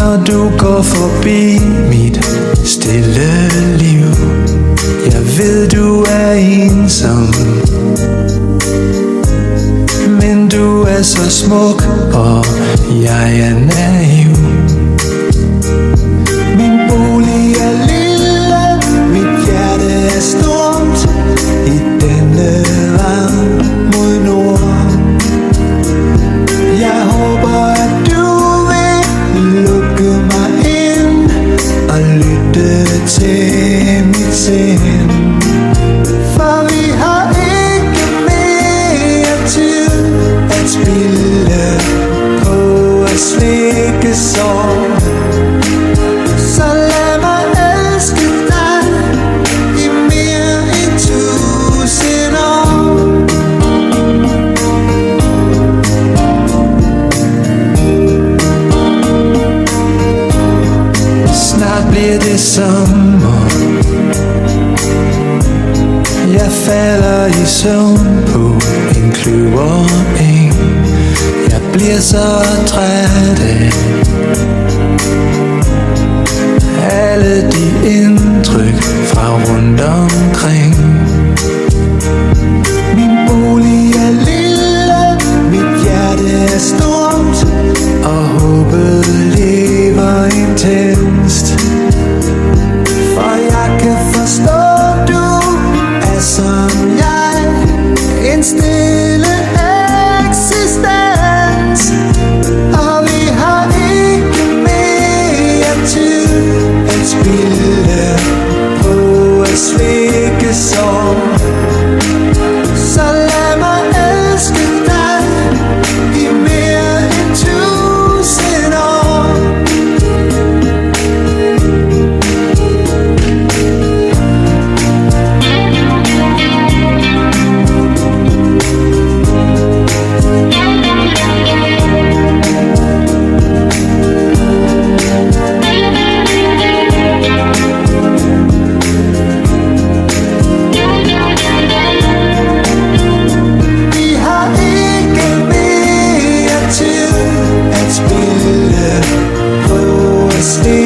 Når du går forbi mit stille liv, jeg ved du er ensom, men du er så smuk, og jeg er naiv. Min bolig er lille, mit hjerte er stort, i denne vej mod nord. Jeg håber at du vil lukke mig ind og lytte til mit sind, for vi har ikke mere tid at spilde på at slikke sorg. Så lad mig elske dig i mere end 1000 år. Snart bliver det sommer, jeg falder i søvn på en kløvereng. Jeg bliver så træt af alle de indtryk fra rundt omkring. Min bolig er lille, mit hjerte er stort, og håbet lever intenst. For jeg kan forstå, du er som jeg, en stille eksistens, og vi har ikke mere tid at spilde på at slikke sorg. Så lad mig elske dig i mere end 1000 år. Vi har ikke mere tid at spilde på at slikke